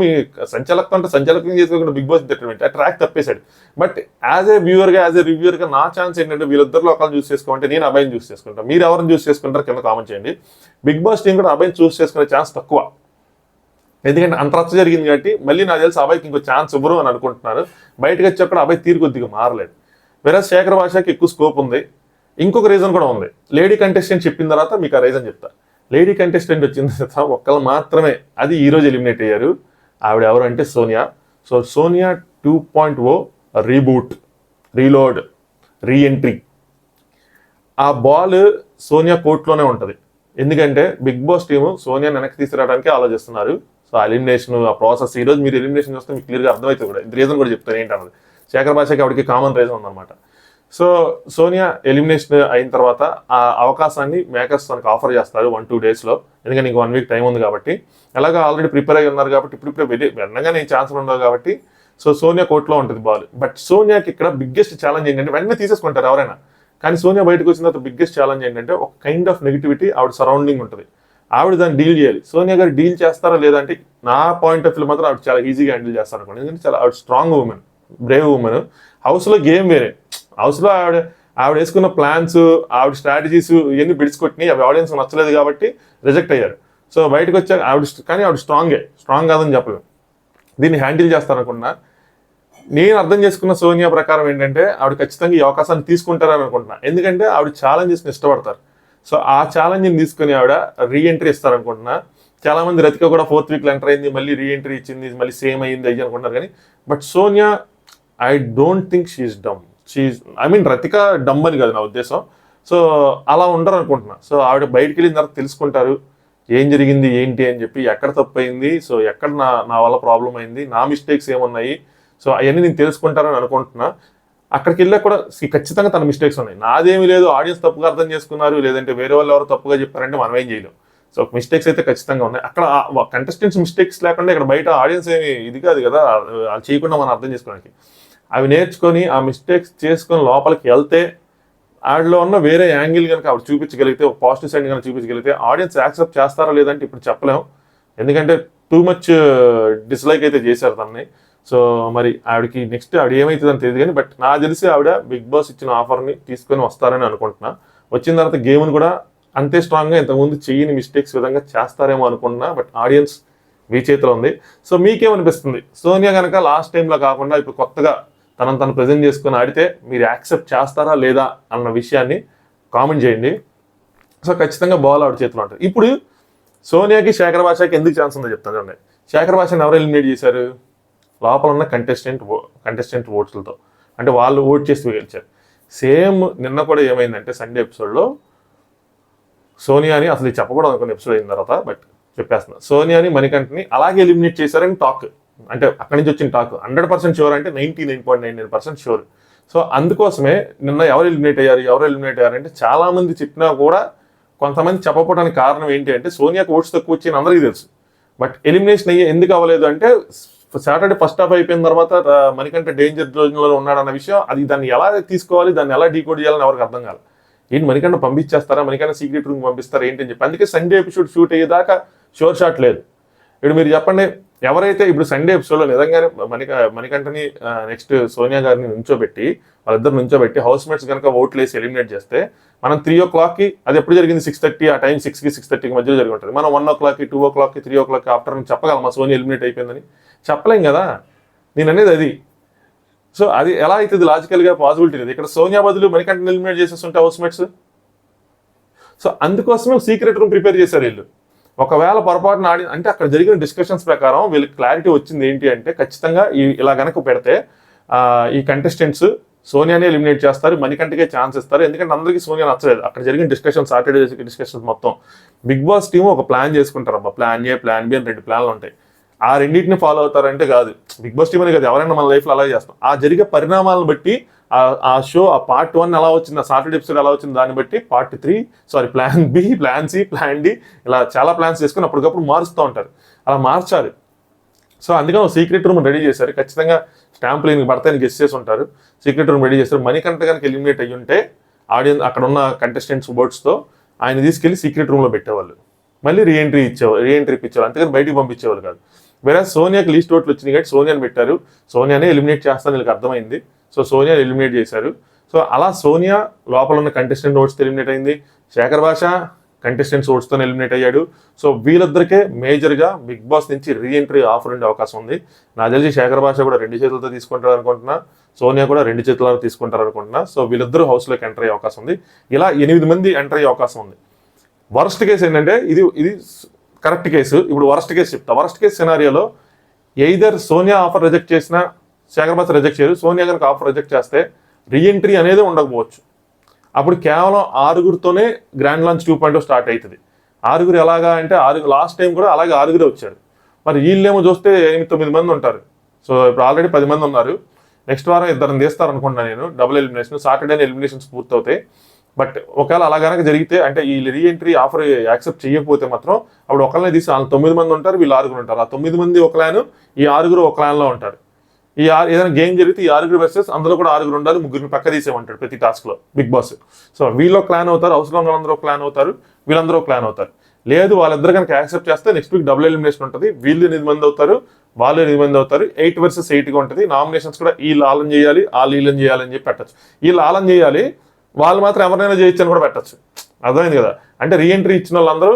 సంచాలకం అంటే సంచాలకం చేసుకోకుండా బిగ్ బాస్ ఎంటర్టైన్మెంట్ ఆ ట్రాక్ తప్పేశాడు. బట్ యాజ్ ఏ వ్యూవర్గా, యాజ్ ఏ రివ్యూవర్గా నా ఛాన్స్ ఏంటంటే వీళ్ళిద్దరిలో ఒకళ్ళు చూస్ చేసుకోమంటే నేను అబ్బాయిని చూస్ చేసుకుంటాను. మీరు ఎవరిని చూస్ చేసుకుంటారు కింద కామెంట్ చేయండి. బిగ్ బాస్ టీం కూడా అబ్బాయిని చూస్ చేసుకునే ఛాన్స్ తక్కువ, ఎందుకంటే అంత రచ్చ జరిగింది కాబట్టి. మళ్ళీ నాకు తెలిసి అబ్బాయికి ఇంకో ఛాన్స్ ఇవ్వరు అని అనుకుంటున్నారు. బయటకు వచ్చి అబ్బాయి తీరు కొద్దిగా మారలేదు. వేరే శేఖర్ భాషకి ఎక్కువ స్కోప్ ఉంది. ఇంకొక రీజన్ కూడా ఉంది. లేడీ కంటెస్టెంట్ చెప్పిన తర్వాత మీకు ఆ రీజన్ చెప్తా. లేడీ కంటెస్టెంట్ వచ్చిన తర్వాత ఒక్కళ్ళు మాత్రమే, అది ఈరోజు ఎలిమినేట్ అయ్యారు. ఆవిడ ఎవరు అంటే Sonia. So Sonia 2.0 reboot, reload, reentry. ఆ బాల్ సోనియా కోర్టులోనే ఉంటుంది. ఎందుకంటే బిగ్ బాస్ టీము సోనియా వెనక్కి తీసుకురావడానికి ఆలోచిస్తున్నారు. సో ఎలిమినేషన్ ఆ ప్రాసెస్ ఈరోజు మీరు ఎలిమినేషన్ చూస్తే మీకు క్లియర్గా అర్థమవుతుంది కూడా. ఇది రీజన్ కూడా చెప్తాను ఏంటన్నది. శేఖర్ భాషకి ఆవిడకి కామన్ రీజన్ ఉందన్నమాట. సో సోనియా ఎలిమినేషన్ అయిన తర్వాత ఆ అవకాశాన్ని మేకర్స్ తనకు ఆఫర్ చేస్తారు 1-2 డేస్లో. ఎందుకంటే ఇంక 1 వీక్ టైం ఉంది కాబట్టి, ఎలాగో ఆల్రెడీ ప్రిపేర్ అయ్యి ఉన్నారు కాబట్టి ఇప్పుడిప్పుడే వెన్నగానే ఛాన్సులు ఉండవు కాబట్టి. సో సోనియా కోర్టులో ఉంటుంది బాల్. బట్ సోనియాకి ఇక్కడ బిగ్గెస్ట్ ఛాలెంజ్ ఏంటంటే, వెంటనే తీసేసుకుంటారు ఎవరైనా, కానీ సోనియా బయటకు వచ్చిన తర్వాత బిగ్గెస్ట్ ఛాలెంజ్ ఏంటంటే ఒక కైండ్ ఆఫ్ నెగిటివిటీ ఆవిడ సరౌండింగ్ ఉంటుంది. ఆవిడ దాన్ని డీల్ చేయాలి. సోనియా గారు డీల్ చేస్తారా లేదంటే నా పాయింట్ ఆఫ్ వ్యూ మాత్రం ఆవిడ చాలా ఈజీగా హ్యాండిల్ చేస్తారు అనుకోండి. ఎందుకంటే చాలా ఆవిడ స్ట్రాంగ్ ఉమెన్, బ్రేవ్ ఉమెన్. హౌస్లో గేమ్ వేరే. హౌస్లో ఆవిడ వేసుకున్న ప్లాన్స్, ఆవిడ స్ట్రాటజీస్ ఇవన్నీ బిడ్చుకొట్టినాయి. అవి ఆడియన్స్ నచ్చలేదు కాబట్టి రిజెక్ట్ అయ్యారు. సో బయటకు వచ్చాక కానీ ఆవిడ స్ట్రాంగ్ కాదని చెప్పలేదు. దీన్ని హ్యాండిల్ చేస్తారనుకున్నా. నేను అర్థం చేసుకున్న సోనియా ప్రకారం ఏంటంటే ఆవిడ ఖచ్చితంగా ఈ అవకాశాన్ని తీసుకుంటారని అనుకుంటున్నా. ఎందుకంటే ఆవిడ ఛాలెంజెస్ని ఇష్టపడతారు. సో ఆ ఛాలెంజ్ని తీసుకుని ఆవిడ రీఎంట్రీ ఇస్తారనుకుంటున్నా. చాలా మంది రతిక కూడా 4th వీక్లో ఎంటర్ అయింది, మళ్ళీ రీఎంట్రీ ఇచ్చింది, మళ్ళీ సేమ్ అయ్యింది అయ్యి అనుకుంటున్నారు. కానీ but Sonia I don't think she's dumb. Rathika dumb అని కాదు నా ఉద్దేశం. సో అలా ఉండరు అనుకుంటున్నా. సో ఆవిడ బయటికి వెళ్ళిన తర్వాత తెలుసుకుంటారు ఏం జరిగింది ఏంటి అని చెప్పి, ఎక్కడ తప్పు అయింది, సో ఎక్కడ నా వల్ల ప్రాబ్లం అయింది, నా మిస్టేక్స్ ఏమున్నాయి, సో అవన్నీ నేను తెలుసుకుంటారని అనుకుంటున్నా. అక్కడికి వెళ్ళా కూడా ఖచ్చితంగా తన మిస్టేక్స్ ఉన్నాయి. నాదేమీ లేదు, ఆడియన్స్ తప్పుగా అర్థం చేసుకున్నారు, లేదంటే వేరే వాళ్ళు ఎవరు తప్పుగా చెప్పారంటే మనం ఏం చేయలేం. సో మిస్టేక్స్ అయితే ఖచ్చితంగా ఉన్నాయి. అక్కడ కంటెస్టెంట్స్ మిస్టేక్స్ లేకుండా ఇక్కడ బయట ఆడియన్స్ ఏమి ఇది కాదు కదా, అది చేయకుండా మనం అర్థం చేసుకోవడానికి. అవి నేర్చుకొని ఆ మిస్టేక్స్ చేసుకొని లోపలికి వెళ్తే ఆవిడలో ఉన్న వేరే యాంగిల్ కనుక ఆవిడ చూపించగలిగితే, ఒక పాజిటివ్ సైడ్ కనుక చూపించగలిగితే ఆడియన్స్ యాక్సెప్ట్ చేస్తారా లేదంటే ఇప్పుడు చెప్పలేము. ఎందుకంటే టూ మచ్ డిస్లైక్ అయితే చేశారు తనని. సో మరి ఆవిడకి నెక్స్ట్ ఆవిడ ఏమవుతుందని తెలియదు. కానీ బట్ నాకు తెలిసి ఆవిడ బిగ్ బాస్ ఇచ్చిన ఆఫర్ని తీసుకొని వస్తారని అనుకుంటున్నా. వచ్చిన తర్వాత గేమ్ని కూడా అంతే స్ట్రాంగ్గా ఇంతకుముందు చేయని మిస్టేక్స్ విధంగా చేస్తారేమో అనుకుంటున్నా. బట్ ఆడియన్స్ మీ చేతిలో ఉంది. సో మీకేమనిపిస్తుంది? సోనియా కనుక లాస్ట్ టైంలో కాకుండా ఇప్పుడు కొత్తగా తను ప్రజెంట్ చేసుకొని ఆడితే మీరు యాక్సెప్ట్ చేస్తారా లేదా అన్న విషయాన్ని కామెంట్ చేయండి. సో ఖచ్చితంగా బాల్ ఆవిడ చేతిలో ఉంటుంది. ఇప్పుడు సోనియాకి శేఖర్ భాషకి ఎందుకు ఛాన్స్ ఉందో చెప్తాను చూడండి. శేఖర్ భాషని ఎవరు ఎలిమినేట్ చేశారు? లోపల ఉన్న కంటెస్టెంట్ ఓట్స్లతో, అంటే వాళ్ళు ఓట్ చేసి గెలిచారు. సేమ్ నిన్న కూడా ఏమైందంటే సండే ఎపిసోడ్లో సోనియాని, అసలు ఇది చెప్పకూడదు అనుకున్న ఎపిసోడ్ అయిన తర్వాత, బట్ చెప్పేస్తున్నా, సోనియాని మణికంఠని అలాగే ఎలిమినేట్ చేశారని టాక్, అంటే అక్కడి నుంచి వచ్చిన టాక్ 100% షూర్ అంటే 99.99% షూర్. సో అందుకోసమే నిన్న ఎవరు ఎలిమినేట్ అయ్యారు అంటే చాలా మంది చెప్పినా కూడా కొంతమంది చెప్పకపోవడానికి కారణం ఏంటి అంటే సోనియాకి ఓట్స్ తక్కువ వచ్చి అందరికీ తెలుసు. బట్ ఎలిమినేషన్ ఎందుకు అవ్వలేదు అంటే సాటర్డే ఫస్ట్ హాఫ్ అయిపోయిన తర్వాత మణికంఠ డేంజర్ జోన్లో ఉన్నాడన్న విషయం, అది దాన్ని ఎలా తీసుకోవాలి, దాన్ని ఎలా డీకోడ్ చేయాలని ఎవరికి అర్థం కాదు. ఏంటి మణికంఠ పంపించేస్తారా, మణికంఠ సీక్రెట్ రూమ్ పంపిస్తారా ఏంటి అని చెప్పి, అందుకే సండే ఎపిసోడ్ షూట్ అయ్యేదాకా షోర్ షాట్ లేదు. ఇప్పుడు మీరు చెప్పండి, ఎవరైతే ఇప్పుడు సండే ఎపిసోడ్లో నిజంగానే మణికంఠని నెక్స్ట్ సోనియా గారిని వాళ్ళిద్దరు నుంచోబెట్టి హౌస్ మేట్స్ కనుక ఓట్లు వేసి ఎలిమినేట్ చేస్తే మనం 3 o'clockకి, అది ఎప్పుడు జరిగింది 6:30, ఆ టైం 6కి 6:30కి మధ్యలో జరిగి ఉంటుంది. మనం 1 o'clockకి 2 o'clockకి 3 o'clockకి ఆఫ్టర్నూన్ చెప్పగలమా సోనియా ఎలిమినేట్ అయిపోయిందని? చెప్పలేం కదా. నేను అనేది అది. సో అది ఎలా అవుతుంది లాజికల్గా పాసిబిలిటీ లేదు. ఇక్కడ సోనియా బదులు మణికంఠని ఎలిమినేట్ చేసేస్తుంటే హౌస్ మేట్స్. సో అందుకోసమే సీక్రెట్ రూమ్ ప్రిపేర్ చేశారు వీళ్ళు. ఒకవేళ పొరపాటున అంటే అక్కడ జరిగిన డిస్కషన్స్ ప్రకారం వీళ్ళకి క్లారిటీ వచ్చింది ఏంటి అంటే, ఖచ్చితంగా ఇలా గనక పెడితే ఈ కంటెస్టెంట్స్ సోనియాని ఎలిమినేట్ చేస్తారు, మణికంఠకే ఛాన్స్ ఇస్తారు. ఎందుకంటే అందరికీ సోనియా నచ్చలేదు. అక్కడ జరిగిన డిస్కషన్స్, సాటర్డే డిస్కషన్స్ మొత్తం బిగ్ బాస్ టీమ్ ఒక ప్లాన్ చేసుకుంటారు. అబ్బా ప్లాన్ ఏ, ప్లాన్ బి అని 2 ప్లాన్లు ఉంటాయి. ఆ రెండింటిని ఫాలో అవుతారంటే కాదు. బిగ్ బాస్ టీమ్ అని కాదు, ఎవరైనా మన లైఫ్లో అలాగే చేస్తాం. ఆ జరిగే పరిణామాలను బట్టి ఆ షో, ఆ పార్ట్ 1 ఎలా వచ్చింది, ఆ సాటర్డే ఎపిసోడ్ ఎలా వచ్చింది, దాన్ని బట్టి plan B, plan C, plan D, ఇలా చాలా ప్లాన్స్ చేసుకుని అప్పటికప్పుడు మారుస్తూ ఉంటారు. అలా మార్చాలి. సో అందుకని సీక్రెట్ రూమ్ రెడీ చేశారు. ఖచ్చితంగా స్టాంపులు ఈయనకి పడతాయని గెస్ చేసి ఉంటారు. సీక్రెట్ రూమ్ రెడీ చేశారు. మణికంఠ కనుక ఎలిమినేట్ అయ్యి ఉంటే ఆడియన్స్, అక్కడ ఉన్న కంటెస్టెంట్స్ బోర్డ్స్తో ఆయన తీసుకెళ్లి సీక్రెట్ రూమ్లో పెట్టేవాళ్ళు, మళ్ళీ రీఎంట్రీ ఇచ్చేవాళ్ళు, అంతేగాని బయటికి పంపించేవాళ్ళు కాదు. వేరే సోనియాకి లీస్ట్ ఓట్లు వచ్చినాయి కాబట్టి సోనియాని పెట్టారు. సోనియానే ఎలిమినేట్ చేస్తానని వీళ్ళకి అర్థమైంది. సో సోనియాని ఎలిమినేట్ చేశారు. సో అలా సోనియా లోపల ఉన్న కంటెస్టెంట్ ఓట్స్తో ఎలిమినేట్ అయింది. శేఖర్ భాష కంటెస్టెంట్స్ ఓట్స్తో ఎలిమినేట్ అయ్యాడు. సో వీళ్ళిద్దరికే మేజర్గా బిగ్ బాస్ నుంచి రీఎంట్రీ ఆఫర్ ఉండే అవకాశం ఉంది. నాకు తెలిసి శేఖర్ భాష కూడా 2 చేతులతో తీసుకుంటారు అనుకుంటున్నా, సోనియా కూడా 2 చేతులతో తీసుకుంటారు అనుకుంటున్నా. సో వీళ్ళిద్దరూ హౌస్లోకి ఎంటర్ అయ్యే అవకాశం ఉంది. ఇలా 8 మంది ఎంటర్ అయ్యే అవకాశం ఉంది. వరస్ట్ కేసు ఏంటంటే ఇది కరెక్ట్ కేసు. ఇప్పుడు వరస్ట్ కేసు చెప్తా. వరస్ట్ కేసు సినారియోలో ఎయిదర్ సోనియా ఆఫర్ రిజెక్ట్ చేసినా శేఖర్ భాష రిజెక్ట్ చేయరు, సోనియా కనుక ఆఫర్ రిజెక్ట్ చేస్తే రీఎంట్రీ అనేది ఉండకపోవచ్చు. అప్పుడు కేవలం 6గురితోనే గ్రాండ్ లాంచ్ 2.0 స్టార్ట్ అవుతుంది. 6గురు ఎలాగా అంటే లాస్ట్ టైం కూడా అలాగే 6గురే వచ్చారు. మరి వీళ్ళేమో చూస్తే 8-9 మంది ఉంటారు. సో ఇప్పుడు ఆల్రెడీ 10 మంది ఉన్నారు. నెక్స్ట్ వారం 2 తీస్తారు అనుకుంటున్నాను నేను, డబుల్ ఎలిమినేషన్. సాటర్డే ఎలిమినేషన్స్ పూర్తవుతాయి. బట్ ఒకవేళ అలా కనుక జరిగితే, అంటే ఈ రీఎంట్రీ ఆఫర్ యాక్సెప్ట్ చేయకపోతే మాత్రం అప్పుడు ఒకళ్ళని తీసి వాళ్ళు 9 మంది ఉంటారు, వీళ్ళు 6గురు ఉంటారు. ఆ 9 మంది ఒక క్లాన్, ఈ 6గురు ఒక క్లాన్లో ఉంటారు. ఏదైనా గేమ్ జరిగితే ఈ 6గురు వర్సెస్ అందులో కూడా 6గురు ఉండాలి, 3గురిని పక్క తీసేమంటాడు ప్రతి టాస్క్లో బిగ్ బాస్. సో వీళ్ళు క్లాన్ అవుతారు, హౌస్లో వాళ్ళందరూ క్లాన్ అవుతారు, వీళ్ళందరూ క్లాన్ అవుతారు. లేదు వాళ్ళిద్దరు కనుక యాక్సెప్ట్ చేస్తే నెక్స్ట్ వీక్ డబుల్ ఎలిమినేషన్ ఉంటుంది. వీళ్ళు 8 మంది అవుతారు, వాళ్ళు 8 మంది అవుతారు. 8 versus 8గా ఉంటుంది. నామినేషన్స్ కూడా వీళ్ళు ఆలం చేయాలి, వీళ్ళని చేయాలని చెప్పి పెట్టచ్చు. వీళ్ళు ఆలం చేయాలి, వాళ్ళు మాత్రం ఎవరైనా చేయొచ్చు అని కూడా పెట్టచ్చు. అర్థమైంది కదా. అంటే రీఎంట్రీ ఇచ్చిన వాళ్ళందరూ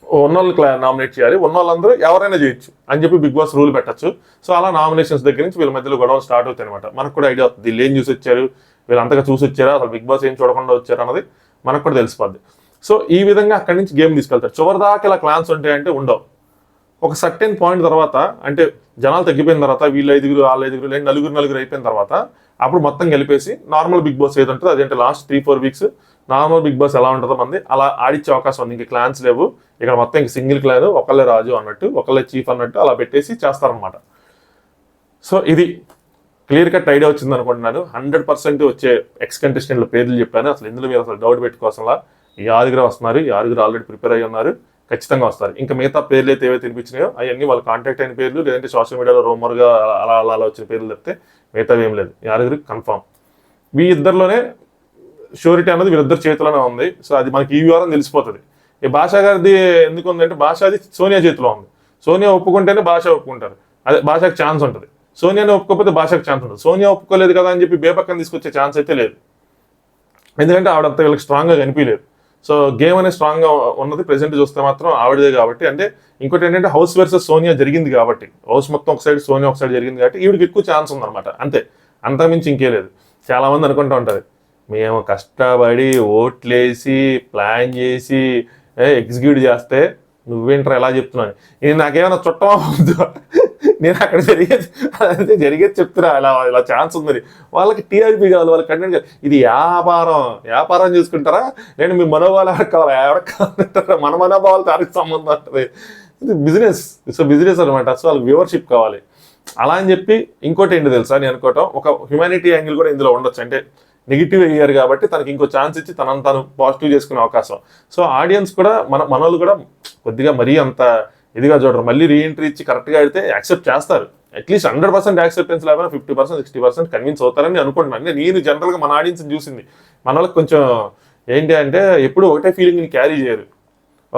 ఉన్నోళ్ళు నామినేట్ చేయాలి, ఉన్న వాళ్ళందరూ ఎవరైనా చేయొచ్చు అని చెప్పి బిగ్ బాస్ రూల్ పెట్టచ్చు. సో అలా నామినేషన్స్ దగ్గర నుంచి వీళ్ళ మధ్యలో గొడవలు స్టార్ట్ అవుతాయి అనమాట. మనకు కూడా ఐడియా అవుతుంది వీళ్ళు ఏం చూసి వచ్చారు, వీళ్ళు అంతగా చూసి వచ్చారా, అసలు బిగ్ బాస్ ఏం చూడకుండా వచ్చారు అన్నది మనకు కూడా తెలిసిపోద్ది. సో ఈ విధంగా అక్కడి నుంచి గేమ్ తీసుకెళ్తారు. చివరిదాకా ఇలా క్లాన్స్ ఉంటాయంటే ఉండవు. ఒక సర్టెన్ పాయింట్ తర్వాత, అంటే జనాలు తగ్గిపోయిన తర్వాత, వీళ్ళు 5గురు వాళ్ళు 5గురు లేదు 4 అయిపోయిన తర్వాత అప్పుడు మొత్తం కలిపేసి నార్మల్ బిగ్ బాస్ ఏది ఉంటుందో అదేంటే last 3-4 weeks normal Bigg Boss ఎలా ఉంటుందో మంది అలా ఆడిచ్చే అవకాశం ఉంది. ఇంక క్లాన్స్ లేవు ఇక్కడ, మొత్తం ఇంక సింగిల్ క్లాన్, ఒకళ్ళే రాజు అన్నట్టు, ఒకళ్ళే చీఫ్ అన్నట్టు అలా పెట్టేసి చేస్తారనమాట. సో ఇది క్లియర్ కట్ ఐడియా వచ్చింది అనుకుంటున్నాను. 100% వచ్చే ఎక్స్ కంటెస్టెంట్ల పేర్లు చెప్పాను. అసలు ఇందులో మీరు అసలు డౌట్ పెట్టుకోవాల్సింలా. ఈ 6గురు వస్తున్నారు, ఈ 6గురు ఆల్రెడీ ప్రిపేర్ అయ్యి ఉన్నారు, ఖచ్చితంగా వస్తారు. ఇంకా మిగతా పేర్లు అయితే ఏవైతే వినిపించినాయో అవన్నీ వాళ్ళు కాంటాక్ట్ అయిన పేర్లు, లేదంటే సోషల్ మీడియాలో రూమర్గా అలా వచ్చిన పేర్లు చెప్తే మిగతా ఏం లేదు. ఈ 6గురు కన్ఫామ్. ఇద్దరిలోనే షూరిటీ అనేది వీళ్ళిద్దరు చేతిలోనే ఉంది. సో అది మనకి ఈ వారం తెలిసిపోతుంది. ఈ భాష గారిది ఎందుకు ఉందంటే, భాష అది సోనియా చేతిలో ఉంది. సోనియా ఒప్పుకుంటేనే భాష ఒప్పుకుంటారు, అదే భాషకు ఛాన్స్ ఉంటుంది. సోనియాని ఒప్పుకోకపోతే భాషకు ఛాన్స్ ఉంటుంది. సోనియా ఒప్పుకోలేదు కదా అని చెప్పి బేపక్కన తీసుకొచ్చే ఛాన్స్ అయితే లేదు. ఎందుకంటే ఆవిడంతా వీళ్ళకి స్ట్రాంగ్గా కనిపించలేదు. సో గేమ్ అనేది స్ట్రాంగ్గా ఉన్నది ప్రెసెంట్ చూస్తే మాత్రం ఆవిడదే కాబట్టి. అంటే ఇంకోటి ఏంటంటే హౌస్ వర్సెస్ సోనియా జరిగింది కాబట్టి, హౌస్ మొత్తం ఒక సైడ్ సోనియా ఒక సైడ్ జరిగింది కాబట్టి ఈవిడికి ఎక్కువ ఛాన్స్ ఉందన్నమాట. అంతే, అంతకుమించి ఇంకే లేదు. చాలామంది అనుకుంటూ ఉంటుంది, మేము కష్టపడి ఓట్లేసి ప్లాన్ చేసి ఎగ్జిక్యూట్ చేస్తే నువ్వేంటారా ఎలా చెప్తున్నాను. ఇది నాకేమైనా చుట్టమా నేను అక్కడ జరిగేది చెప్తున్నా, ఇలా ఛాన్స్ ఉందని. వాళ్ళకి టీఆర్పీ కావాలి, వాళ్ళకి కంటెంట్ కావాలి. ఇది వ్యాపారం చూసుకుంటారా, నేను మీ మనోభావాలు కావాలి, ఎవరికి కావాలంటారా? మన మనోభావాలతో ఎవరికి సంబంధం ఉంటుంది? ఇది బిజినెస్, ఇట్స్ బిజినెస్ అనమాట. సో వాళ్ళకి వ్యూవర్షిప్ కావాలి. అలా అని చెప్పి ఇంకోటి ఏంటి తెలుసా నేను అనుకోవటం, ఒక హ్యుమానిటీ యాంగిల్ కూడా ఇందులో ఉండొచ్చు. అంటే నెగిటివ్ అయ్యారు కాబట్టి తనకి ఇంకో ఛాన్స్ ఇచ్చి తను పాజిటివ్ చేసుకునే అవకాశం. సో ఆడియన్స్ కూడా మనోళ్ళు కూడా కొద్దిగా మరీ అంత ఇదిగా చూడరు. మళ్ళీ రీఎంట్రీ ఇచ్చి కరెక్ట్గా అయితే యాక్సెప్ట్ చేస్తారు. అట్లీస్ట్ 100% యాక్సెప్టెన్స్ లేకపోయినా 50%, 60% కన్విన్స్ అవుతారని అనుకుంటున్నాను. అంటే నేను జనరల్గా మన ఆడియన్స్ని చూసింది, మన వాళ్ళకి కొంచెం ఏంటి అంటే ఎప్పుడు ఒకటే ఫీలింగ్ని క్యారీ చేయరు.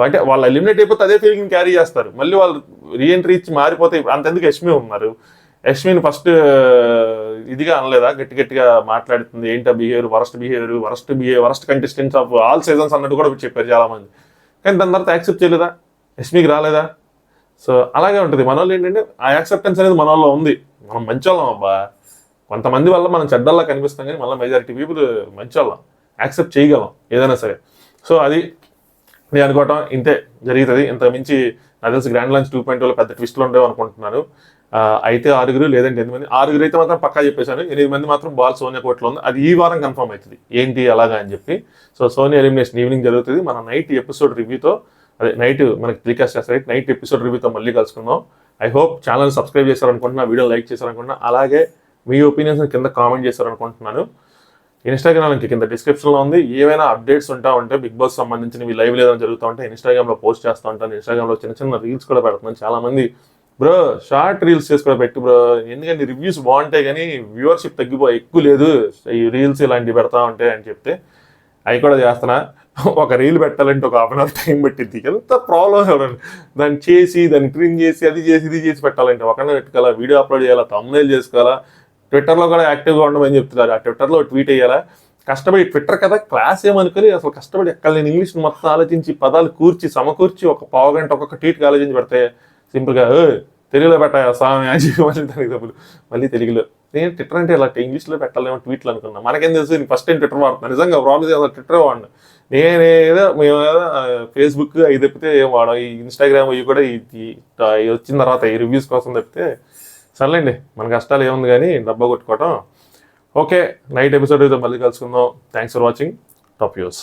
అంటే వాళ్ళు ఎలిమినేట్ అయిపోతే అదే ఫీలింగ్ని క్యారీ చేస్తారు. మళ్ళీ వాళ్ళు రీఎంట్రీ ఇచ్చి మారిపోతే అంతెందుకు యష్మి ఉన్నారు, యష్మిని ఫస్ట్ ఇదిగా అనలేదా, గట్టిగా మాట్లాడుతుంది, ఏంటా behaviour, worst contestants of all seasons అన్నట్టు కూడా చెప్పారు చాలా మంది. కానీ దాని తర్వాత యాక్సెప్ట్ చేయలేదా, యష్మికి రాలేదా? సో అలాగే ఉంటుంది. మన వాళ్ళు ఏంటంటే ఆ యాక్సెప్టెన్స్ అనేది మన వాళ్ళలో ఉంది. మనం మంచోళ్ళం అబ్బా, కొంతమంది వల్ల మనం చెడ్డల్లా కనిపిస్తాం, కానీ మళ్ళీ మెజారిటీ పీపుల్ మంచోళ్ళం, యాక్సెప్ట్ చేయగలం ఏదైనా సరే. సో అది నేను అనుకోవటం ఇంతే జరుగుతుంది. ఇంతకు మించి నాకు తెలిసి గ్రాండ్ లాంచ్ 2.0 పెద్ద ట్విస్ట్లు ఉండేవి అనుకుంటున్నాను. అయితే 6 లేదంటే 8 మంది, 6 అయితే మాత్రం పక్కా చెప్పేశాను. 8 మంది మాత్రం బాల్ సోనియా కోర్టులో ఉంది. అది ఈ వారం కన్ఫర్మ్ అవుతుంది ఏంటి అలాగా అని చెప్పి. సో సోనియా ఎలిమినేషన్ ఈవినింగ్ జరుగుతుంది. మన నైట్ ఎపిసోడ్ రివ్యూతో, అదే నైట్ మనకి టెలికాస్ట్ చేస్తారు, నైట్ ఎపిసోడ్ రివ్యూతో మళ్ళీ కలుసుకుందాం. ఐ హోప్ ఛానల్ సబ్స్క్రైబ్ చేశారనుకుంటున్నా, వీడియో లైక్ చేశారనుకుంటున్నా, అలాగే మీ ఒపీనియన్స్ కింద కామెంట్ చేశారనుకుంటున్నాను. ఇన్స్టాగ్రామ్ లింక్ కింద డిస్క్రిప్షన్లో ఉంది. ఏమైనా అప్డేట్స్ ఉంటే బిగ్ బాస్ సంబంధించినవి లైవ్ ఏదైనా జరుగుతూ ఉంటే ఇన్స్టాగ్రామ్లో పోస్ట్ చేస్తూ ఉంటాను. ఇన్స్టాగ్రామ్లో చిన్న రీల్స్ కూడా పెడుతున్నాను. చాలా మంది బ్రో షార్ట్ రీల్స్ చేసి కూడా పెట్టి బ్రో, ఎందుకంటే రివ్యూస్ బాగుంటాయి కానీ వ్యూవర్షిప్ ఎక్కువ లేదు ఈ రీల్స్ ఇలాంటివి పెడతా ఉంటాయి అని చెప్తే అవి కూడా చేస్తున్నా. ఒక రీల్ పెట్టాలంటే ఒక 1/2 అవర్ టైం పెట్టింది. ఎంత ప్రాబ్లం చూడండి, దాన్ని చేసి దాన్ని క్లీన్ చేసి అది చేసి ఇది చేసి పెట్టాలంటే ఒకనే పెట్టుకోవాలా, వీడియో అప్లోడ్ చేయాలా, థంబ్నెయిల్ చేసుకోవాలా, ట్విట్టర్లో కూడా యాక్టివ్గా ఉండమని చెప్తున్నారు. ఆ ట్విట్టర్లో ట్వీట్ వేయాలా, కష్టపడి ట్విట్టర్ కదా క్లాస్ ఏమనుకొని అసలు కష్టపడి ఎక్కడ నేను ఇంగ్లీష్ మొత్తం ఆలోచించి పదాలు సమకూర్చి ఒక పావు గంట ఒక్కొక్క ట్వీట్కి ఆలోచించి పెడితే సింపుల్గా తెలుగులో పెట్టాయా స్వామి అని చెప్పి మళ్ళీ దానికి డబ్బులు మళ్ళీ తెలుగులో. నేను ట్విట్టర్ అంటే ఇలా ఇంగ్లీష్లో పెట్టాలేమో ట్వీట్లు అనుకున్నా. మనకేం తెలుసు, నేను ఫస్ట్ టైం ట్విట్టర్ వాడుతున్నాను. నిజంగా ప్రాబ్లమ్ అసలు ట్విట్టర్ వాడినా. మేమేదో ఫేస్బుక్ అవి తప్పితే ఏం వాడాం. ఈ ఇన్స్టాగ్రామ్ ఇవి కూడా వచ్చిన తర్వాత ఈ రివ్యూస్ కోసం తప్పితే సర్లేండి, మన కష్టాలు ఏముంది కానీ డబ్బా కొట్టుకోవటం. ఓకే, నైట్ ఎపిసోడ్ అయితే మళ్ళీ కలుసుకుందాం. Thanks for watching. Top views.